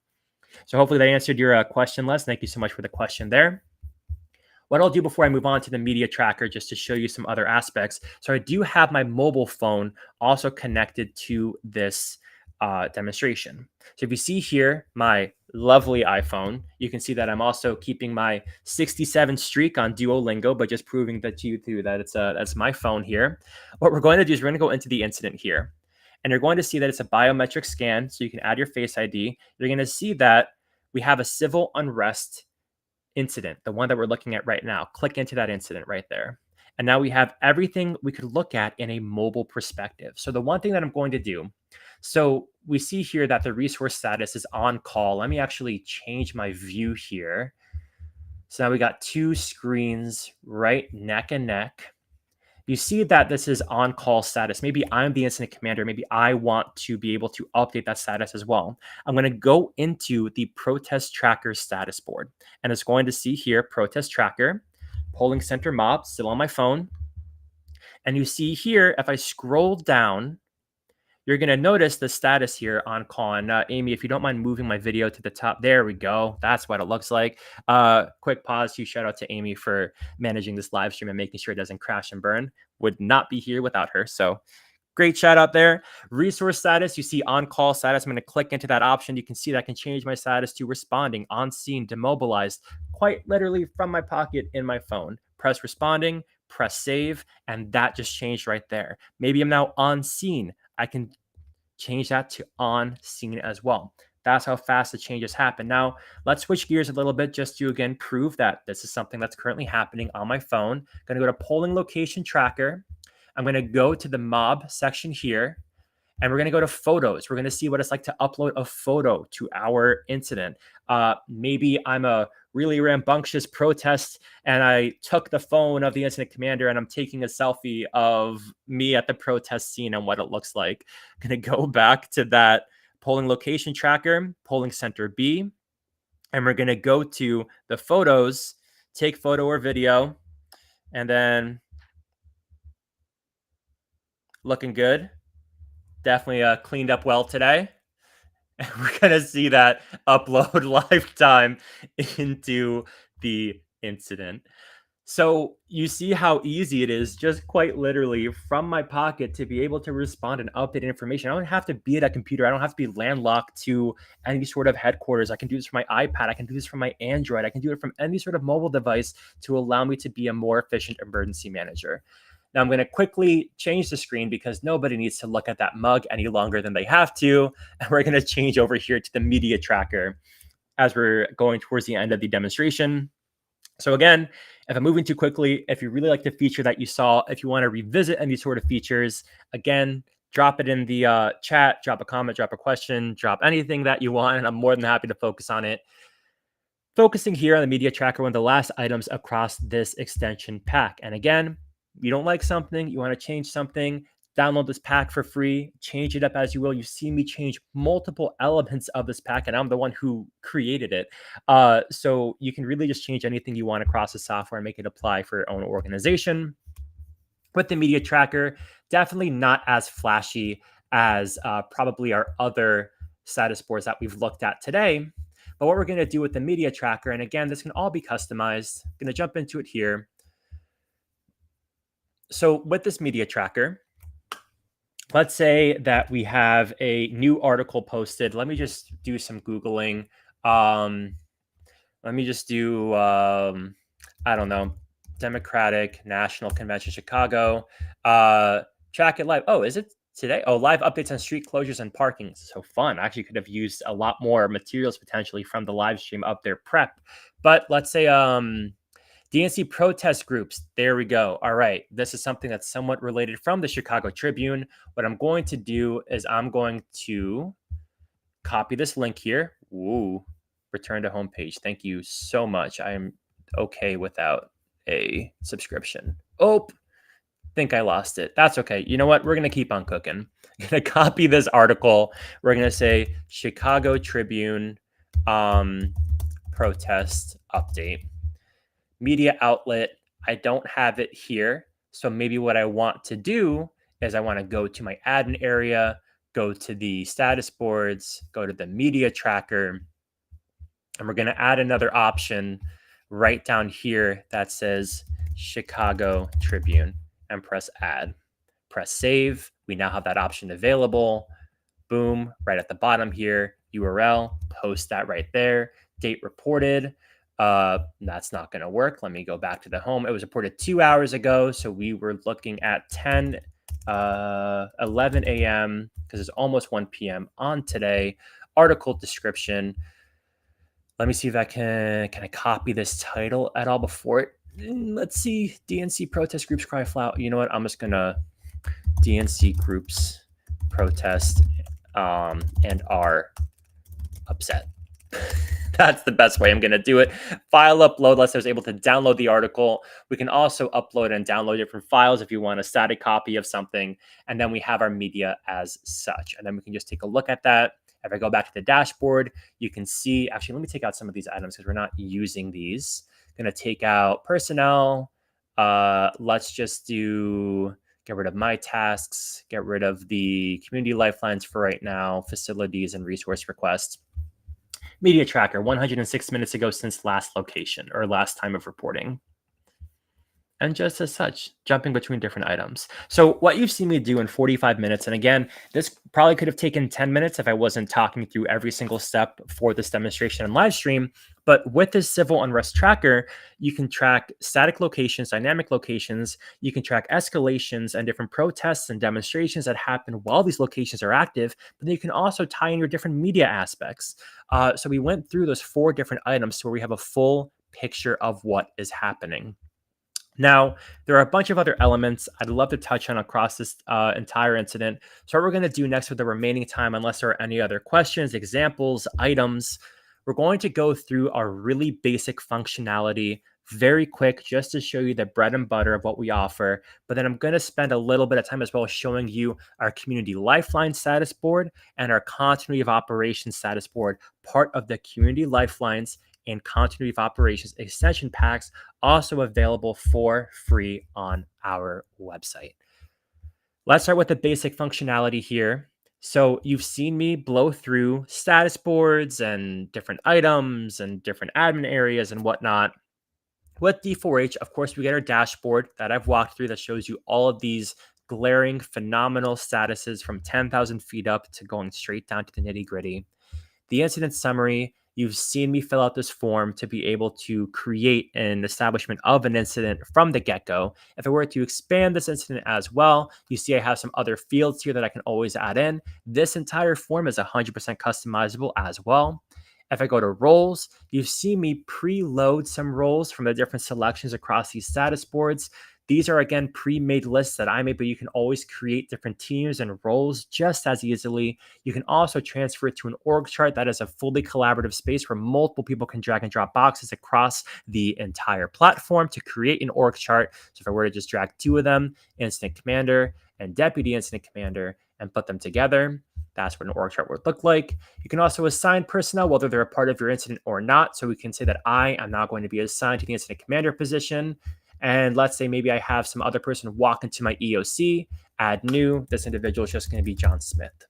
So hopefully that answered your question, Les. Thank you so much for the question there. What I'll do before I move on to the media tracker, just to show you some other aspects. So I do have my mobile phone also connected to this demonstration. So if you see here, my lovely iPhone, you can see that I'm also keeping my 67 streak on Duolingo, but just proving that to you too that that's my phone here. What we're going to do is we're going to go into the incident here. And you're going to see that it's a biometric scan, so you can add your Face ID. You're going to see that we have a civil unrest incident, the one that we're looking at right now. Click into that incident right there. And now we have everything we could look at in a mobile perspective. So the one thing that I'm going to do, so we see here that the resource status is on call. Let me actually change my view here. So now we got two screens right neck and neck. You see that this is on call status. Maybe I'm the incident commander. Maybe I want to be able to update that status as well. I'm going to go into the protest tracker status board, and it's going to see here protest tracker, polling center mob, still on my phone. And you see here, if I scroll down, you're going to notice the status here on call. And Amy, if you don't mind moving my video to the top, there we go. That's what it looks like. Quick pause. Huge shout out to Amy for managing this live stream and making sure it doesn't crash and burn. Would not be here without her. So great shout out there. Resource status, you see on call status. I'm going to click into that option. You can see that I can change my status to responding, on scene, demobilized, quite literally from my pocket in my phone. Press responding, press save, and that just changed right there. Maybe I'm now on scene. I can change that to on scene as well. That's how fast the changes happen. Now, let's switch gears a little bit just to, again, prove that this is something that's currently happening on my phone. I'm going to go to polling location tracker. I'm going to go to the mob section here, and we're going to go to photos. We're going to see what it's like to upload a photo to our incident. Maybe I'm a really rambunctious protest and I took the phone of the incident commander and I'm taking a selfie of me at the protest scene and what it looks like. I'm going to go back to that polling location tracker, polling center B, and we're going to go to the photos, take photo or video, and then looking good. Definitely cleaned up well today. And we're going to see that upload lifetime into the incident. So you see how easy it is, just quite literally from my pocket, to be able to respond and update information. I don't have to be at a computer. I don't have to be landlocked to any sort of headquarters. I can do this from my iPad. I can do this from my Android. I can do it from any sort of mobile device to allow me to be a more efficient emergency manager. Now I'm going to quickly change the screen because nobody needs to look at that mug any longer than they have to. And we're going to change over here to the media tracker as we're going towards the end of the demonstration. So again, if I'm moving too quickly, if you really like the feature that you saw, if you want to revisit any sort of features, again, drop it in the chat, drop a comment, drop a question, drop anything that you want, and I'm more than happy to focus on it. Focusing here on the media tracker, one of the last items across this extension pack. And again, you don't like something, you want to change something, download this pack for free, change it up as you will. You've seen me change multiple elements of this pack, and I'm the one who created it. So you can really just change anything you want across the software and make it apply for your own organization. With the media tracker, definitely not as flashy as probably our other status boards that we've looked at today. But what we're going to do with the media tracker, and again, this can all be customized. I'm going to jump into it here. So with this media tracker, let's say that we have a new article posted. Let me just do some Googling. Let me just do, I don't know, Democratic National Convention, Chicago. Track it live. Oh, is it today? Oh, live updates on street closures and parking. So fun. I actually could have used a lot more materials potentially from the live stream up there prep. But let's say DNC protest groups. There we go. All right. This is something that's somewhat related from the Chicago Tribune. What I'm going to do is I'm going to copy this link here. Ooh, return to homepage. Thank you so much. I am okay without a subscription. Oh, think I lost it. That's okay. You know what? We're going to keep on cooking. I'm going to copy this article. We're going to say Chicago Tribune protest update. Media outlet, I don't have it here. So maybe what I want to do is I want to go to my admin area, go to the status boards, go to the media tracker, and we're going to add another option right down here that says Chicago Tribune and press add. Press save. We now have that option available. Boom, right at the bottom here, URL, post that right there. Date reported. That's not going to work. Let me go back to the home. It was reported 2 hours ago. So we were looking at 11 a.m. because it's almost 1 p.m. on today. Article description. Let me see if I can I copy this title at all before it. Let's see. DNC protest groups cry foul. You know what? I'm just gonna DNC groups protest and are upset. That's the best way I'm going to do it. File upload lets us able to download the article. We can also upload and download different files if you want a static copy of something. And then we have our media as such. And then we can just take a look at that. If I go back to the dashboard, you can see, actually, let me take out some of these items because we're not using these. I'm going to take out personnel. Let's just get rid of my tasks, get rid of the community lifelines for right now, facilities and resource requests. Media tracker, 106 minutes ago since last location or last time of reporting. And just as such, jumping between different items. So what you've seen me do in 45 minutes, and again, this probably could have taken 10 minutes if I wasn't talking through every single step for this demonstration and live stream. But with this civil unrest tracker, you can track static locations, dynamic locations. You can track escalations and different protests and demonstrations that happen while these locations are active. But then you can also tie in your different media aspects. So we went through those 4 different items where we have a full picture of what is happening. Now, there are a bunch of other elements I'd love to touch on across this entire incident. So what we're going to do next with the remaining time, unless there are any other questions, examples, items, we're going to go through our really basic functionality very quick just to show you the bread and butter of what we offer. But then I'm going to spend a little bit of time as well showing you our community lifeline status board and our continuity of operations status board, part of the community lifelines and continuity of operations extension packs, also available for free on our website. Let's start with the basic functionality here. So you've seen me blow through status boards and different items and different admin areas and whatnot. With D4H, of course, we get our dashboard that I've walked through that shows you all of these glaring, phenomenal statuses from 10,000 feet up to going straight down to the nitty gritty. The incident summary, you've seen me fill out this form to be able to create an establishment of an incident from the get-go. If I were to expand this incident as well, you see I have some other fields here that I can always add in. This entire form is 100% customizable as well. If I go to roles, you see me preload some roles from the different selections across these status boards. These are, again, pre-made lists that I made, but you can always create different teams and roles just as easily. You can also transfer it to an org chart that is a fully collaborative space where multiple people can drag and drop boxes across the entire platform to create an org chart. So if I were to just drag 2 of them, incident commander and deputy incident commander, and put them together, that's what an org chart would look like. You can also assign personnel, whether they're a part of your incident or not. So we can say that I am now going to be assigned to the incident commander position. And let's say maybe I have some other person walk into my EOC, add new. This individual is just going to be John Smith.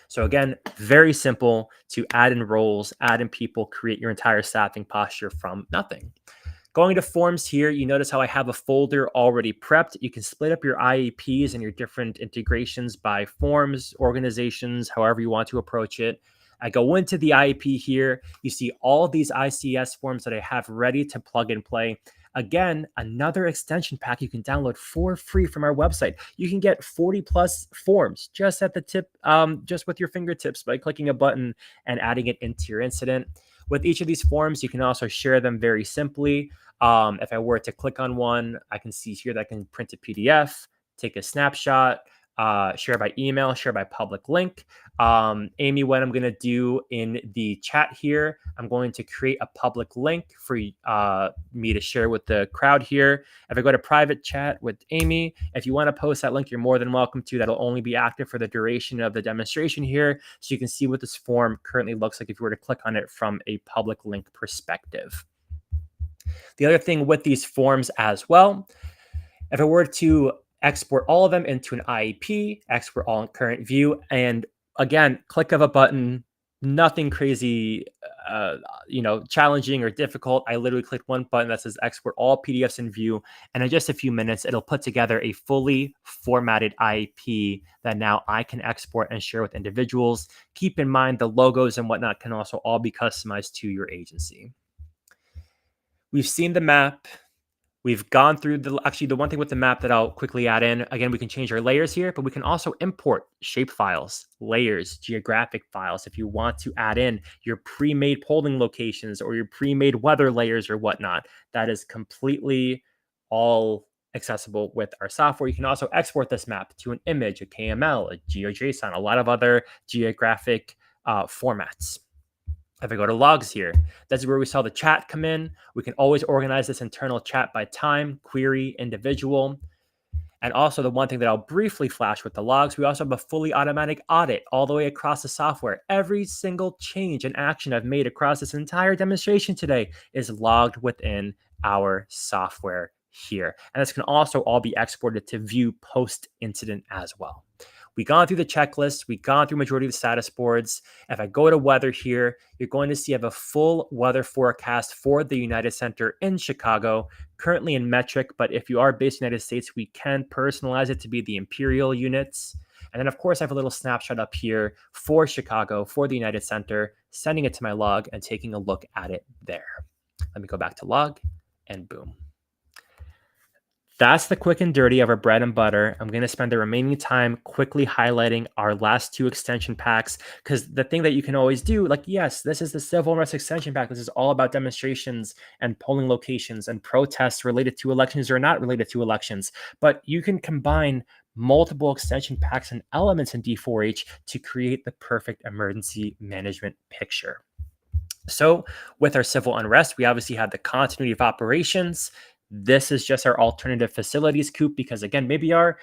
So again, very simple to add in roles, add in people, create your entire staffing posture from nothing. Going to forms here, you notice how I have a folder already prepped. You can split up your IEPs and your different integrations by forms, organizations, however you want to approach it. I go into the IEP here. You see all these ICS forms that I have ready to plug and play. Again, another extension pack you can download for free from our website. You can get 40 plus forms just at the tip, just with your fingertips by clicking a button and adding it into your incident. With each of these forms, you can also share them very simply. If I were to click on one, I can see here that I can print a PDF, take a snapshot, share by email, share by public link. Amy, what I'm going to do in the chat here, I'm going to create a public link for me to share with the crowd here. If I go to private chat with Amy, if you want to post that link, you're more than welcome to. That'll only be active for the duration of the demonstration here. So you can see what this form currently looks like if you were to click on it from a public link perspective. The other thing with these forms as well, if I were to export all of them into an IEP, export all in current view, and again, click of a button, nothing crazy, challenging or difficult. I literally click one button that says export all PDFs in view, and in just a few minutes, it'll put together a fully formatted IEP that now I can export and share with individuals. Keep in mind the logos and whatnot can also all be customized to your agency. We've seen the map. We've gone through the one thing with the map that I'll quickly add in. Again, we can change our layers here, but we can also import shape files, layers, geographic files. If you want to add in your pre-made polling locations or your pre-made weather layers or whatnot, that is completely all accessible with our software. You can also export this map to an image, a KML, a GeoJSON, a lot of other geographic formats. If I go to logs here, that's where we saw the chat come in. We can always organize this internal chat by time, query, individual. And also the one thing that I'll briefly flash with the logs, we also have a fully automatic audit all the way across the software. Every single change and action I've made across this entire demonstration today is logged within our software here. And this can also all be exported to view post-incident as well. We've gone through the checklist. We've gone through majority of the status boards. If I go to weather here, you're going to see I have a full weather forecast for the United Center in Chicago, currently in metric, but if you are based in the United States, we can personalize it to be the imperial units. And then, of course, I have a little snapshot up here for Chicago, for the United Center, sending it to my log and taking a look at it there. Let me go back to log, and boom. That's the quick and dirty of our bread and butter. I'm going to spend the remaining time quickly highlighting our last two extension packs, because the thing that you can always do, like, yes, this is the Civil Unrest extension pack. This is all about demonstrations and polling locations and protests related to elections or not related to elections. But you can combine multiple extension packs and elements in D4H to create the perfect emergency management picture. So with our civil unrest, we obviously have the continuity of operations. This is just our alternative facilities coop because, again, maybe our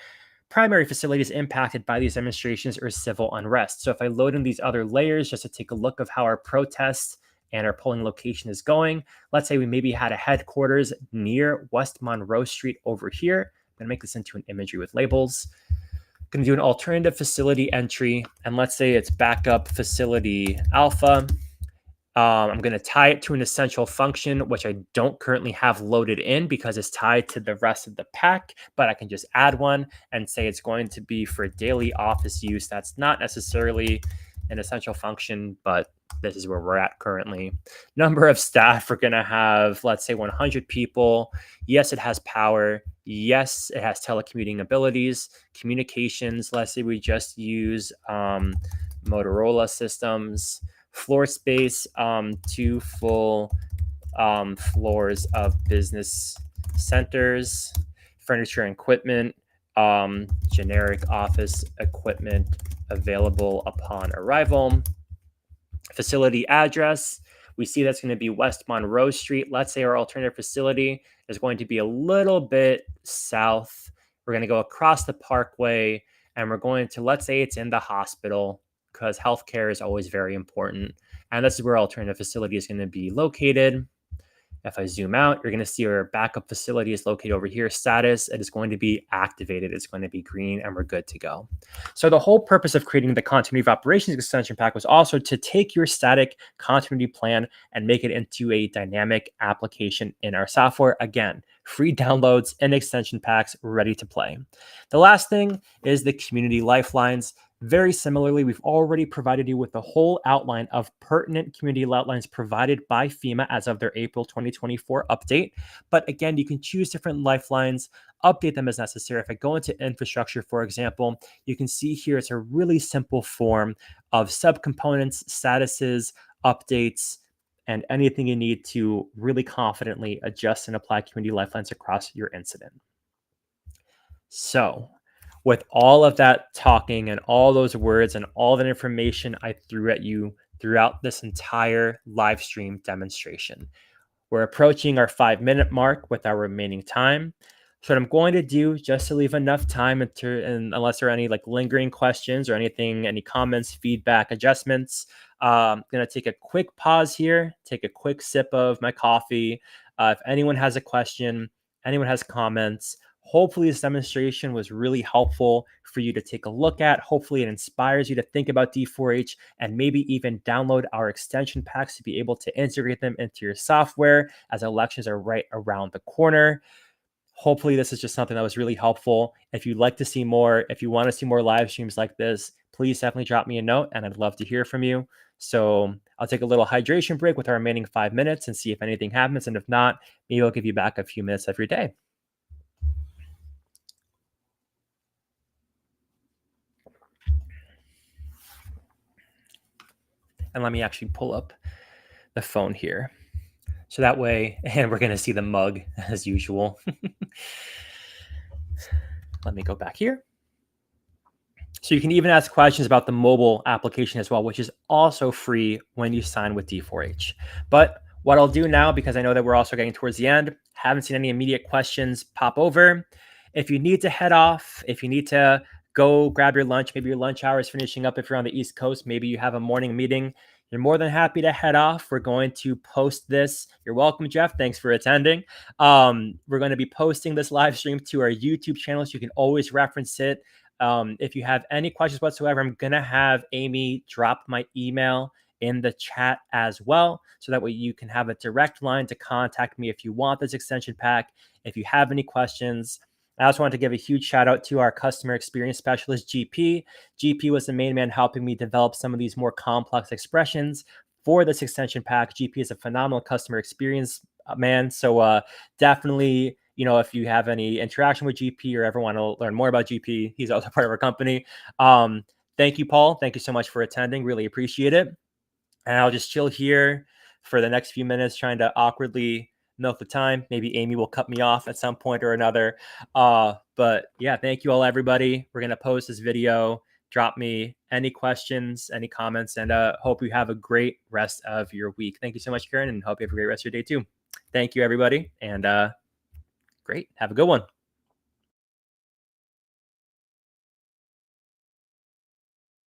primary facility is impacted by these demonstrations or civil unrest. So if I load in these other layers just to take a look of how our protest and our polling location is going, let's say we maybe had a headquarters near West Monroe Street over here. I'm going to make this into an imagery with labels. Going to do an alternative facility entry, and let's say it's backup facility alpha. I'm going to tie it to an essential function, which I don't currently have loaded in because it's tied to the rest of the pack, but I can just add one and say it's going to be for daily office use. That's not necessarily an essential function, but this is where we're at currently. Number of staff, we're going to have, let's say 100 people. Yes, it has power. Yes, it has telecommuting abilities. Communications, let's say we just use Motorola systems. Floor space, 2 full floors of business centers. Furniture and equipment, generic office equipment available upon arrival. Facility address, we see that's going to be West Monroe Street. Let's say our alternative facility is going to be a little bit south. We're going to go across the parkway, and we're going to, let's say it's in the hospital, because healthcare is always very important. And this is where alternative facility is going to be located. If I zoom out, you're going to see our backup facility is located over here. Status, it is going to be activated. It's going to be green, and we're good to go. So the whole purpose of creating the continuity of operations extension pack was also to take your static continuity plan and make it into a dynamic application in our software. Again, free downloads and extension packs ready to play. The last thing is the community lifelines. Very similarly, we've already provided you with the whole outline of pertinent community lifelines provided by FEMA as of their April 2024 update. But again, you can choose different lifelines, update them as necessary. If I go into infrastructure, for example, you can see here it's a really simple form of subcomponents, statuses, updates, and anything you need to really confidently adjust and apply community lifelines across your incident. So, with all of that talking and all those words and all that information I threw at you throughout this entire live stream demonstration, we're approaching our 5-minute mark with our remaining time. So what I'm going to do, just to leave enough time, and unless there are any like lingering questions or anything, any comments, feedback, adjustments, I'm going to take a quick pause here, take a quick sip of my coffee, If anyone has a question, anyone has comments, hopefully this demonstration was really helpful for you to take a look at. Hopefully it inspires you to think about D4H and maybe even download our extension packs to be able to integrate them into your software as elections are right around the corner. Hopefully this is just something that was really helpful. If you'd like to see more, if you want to see more live streams like this, please definitely drop me a note and I'd love to hear from you. So I'll take a little hydration break with our remaining 5 minutes and see if anything happens. And if not, maybe I'll give you back a few minutes of your day. And let me actually pull up the phone here. So that way, and we're going to see the mug as usual. Let me go back here. So you can even ask questions about the mobile application as well, which is also free when you sign with D4H. But what I'll do now, because I know that we're also getting towards the end, haven't seen any immediate questions pop over. If you need to head off, if you need to go grab your lunch, maybe your lunch hour is finishing up if you're on the East Coast, maybe you have a morning meeting, you're more than happy to head off. We're going to post this. You're welcome, Jeff. Thanks for attending. We're going to be posting this live stream to our YouTube channel, so you can always reference it. If you have any questions whatsoever, I'm going to have Amy drop my email in the chat as well. So that way you can have a direct line to contact me if you want this extension pack. If you have any questions, I also want to give a huge shout out to our customer experience specialist, GP. GP was the main man helping me develop some of these more complex expressions for this extension pack. GP is a phenomenal customer experience man. So definitely, if you have any interaction with GP or ever want to learn more about GP, he's also part of our company. Thank you, Paul. Thank you so much for attending. Really appreciate it. And I'll just chill here for the next few minutes, trying to awkwardly milk the time. Maybe Amy will cut me off at some point or another. But yeah, thank you all, everybody. We're going to post this video. Drop me any questions, any comments, and hope you have a great rest of your week. Thank you so much, Karen, and hope you have a great rest of your day too. Thank you, everybody. And great. Have a good one.